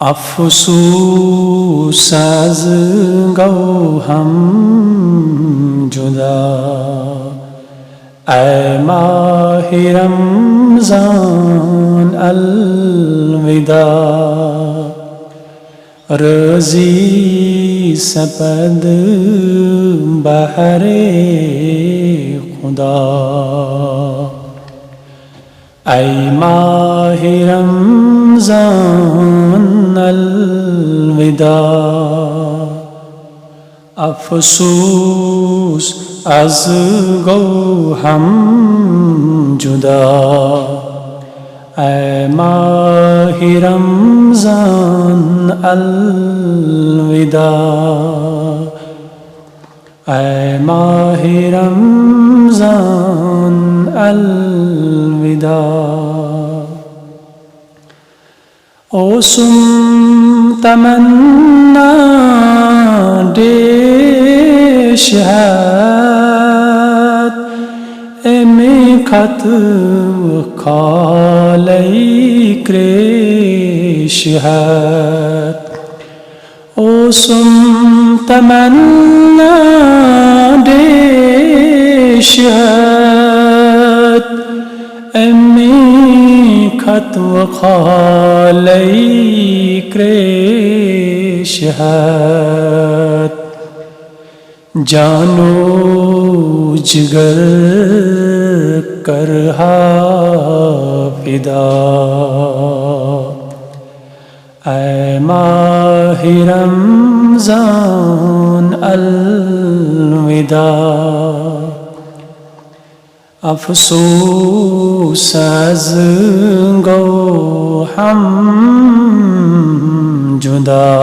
افسوس از گوهم جدا، اے ماہ رمضان الوداع، رضی سپد بہر خدا، اے ماہ رمضان الوداع، افسوس از گوهم جدا، اے ماہ رمضان الوداع، اے ماہ رمضان الوداع، اوسم تمنا دشهد امکت خالی کرشهد، اوسم تمنا دشهد امکت خالی کرشهد، جانو جگر کرہا فدا، اے ماہ رمضان الوداع، افسوس از گوهم جدا،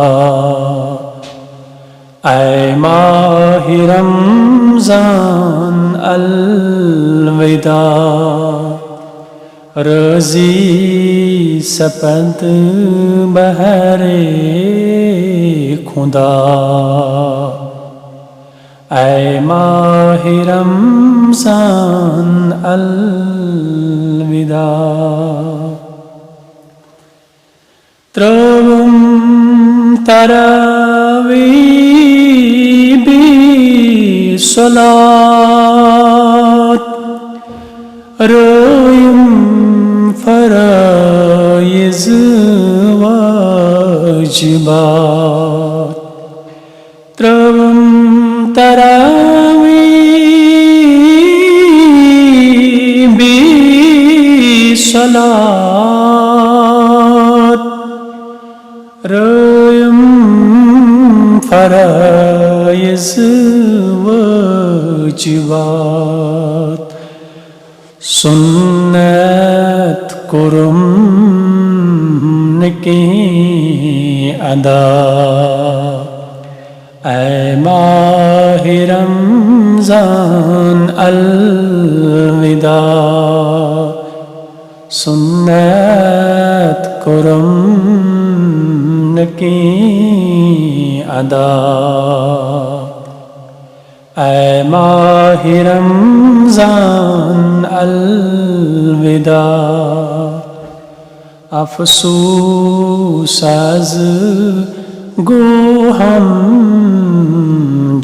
اے ماہ رمضان الوداع، رضی سپد بہر خدا، اے ماہ رمضان الوداع، تروم تراویح صلات، رویم فرائض واجبات، تروم تراویح صلات، رویم فرائض واجبات، سنت کرم نکی ادا، اے ماہ رمضان الوداع، سنت کرم نکی ادا، اے ماہ رمضان الوداع، افسوس از گوهم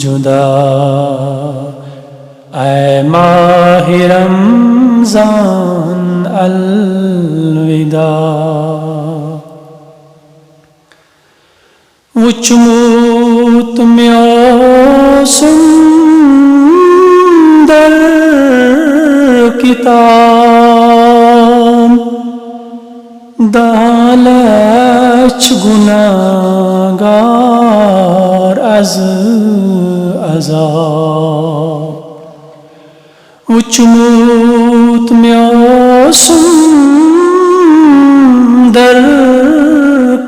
جدا، اے ماہ رمضان الوداع، وچموت میاسم در کتاب، دالچ گناہگار از عذاب، وچموت میاسم در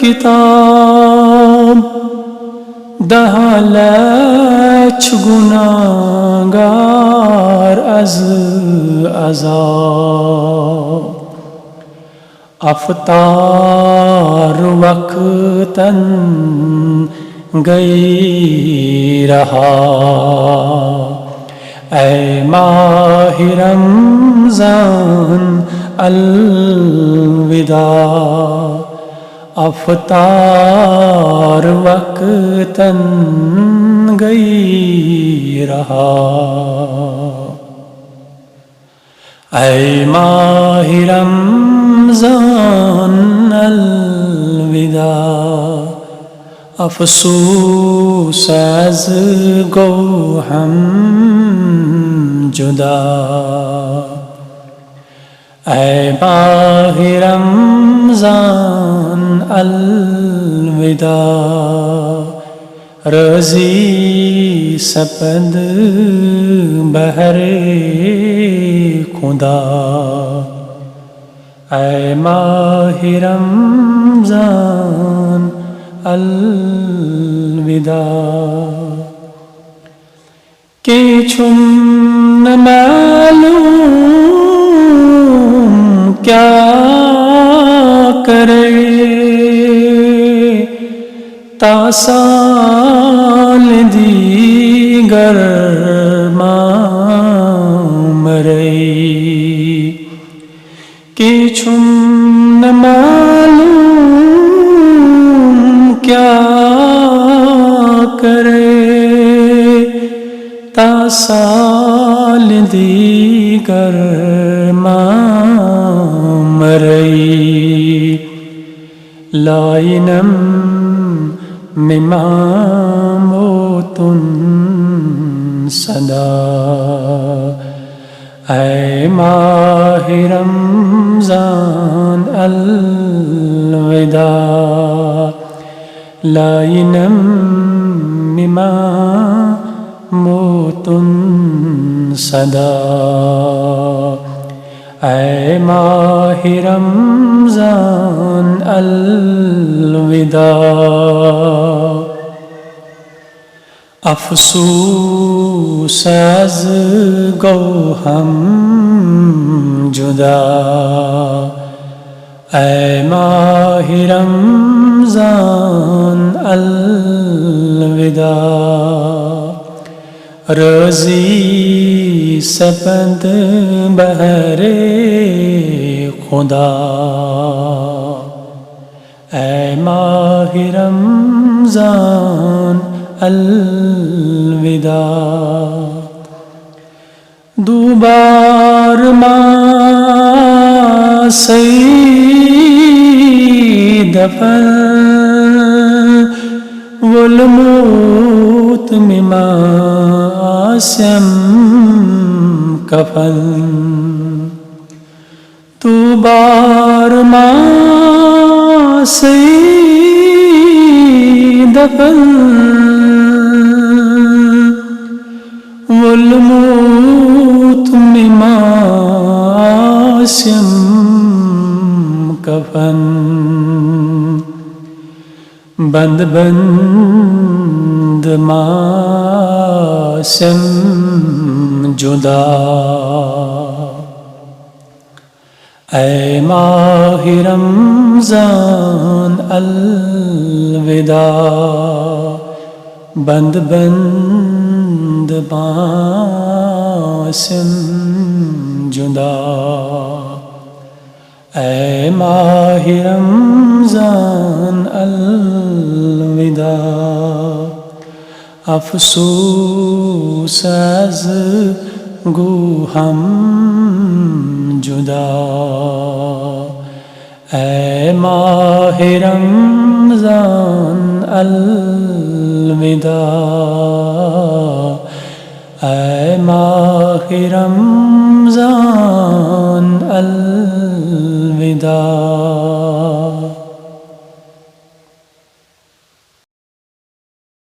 کتاب، دالچ گناہگار از عذاب، افطار وقتاً گئی رہا، اے ماہ رمضان الوداع، افطار وقتاً گئی رہا اے ماہ رمضان الوداع افسوس از گو ہم جدا اے ماہ رمضان الوداع رضی سپند بہر خدا اے ماہ رمضان الوداع کہ چم نہ معلوم کیا کرے تا سال دیگر مرئی کہ چم نہ معلوم کیا کرے تا سال دیگر مرئی لائنم مما موت صدا اے ماہ رمضان الوداع لائنم مما موت صدا اے ماہ رمضان الوداع افسوس از گو ہم جدا اے ماہ رمضان الوداع رضی سپند بہر خدا اے ماہ رمضان الوداع دوبار ماں سید دفن والموت مما آسم کفن دوبار ماں سید دفن والموت مما آسم کفن بند بند ماسم جدا اے ماہ رمضان الوداع بند بند ماسم جدا اے ماہ رمضان الوداع افسوس از گو ہم جدا اے ماہ رمضان الوداع اے ماہ رمضان الوداع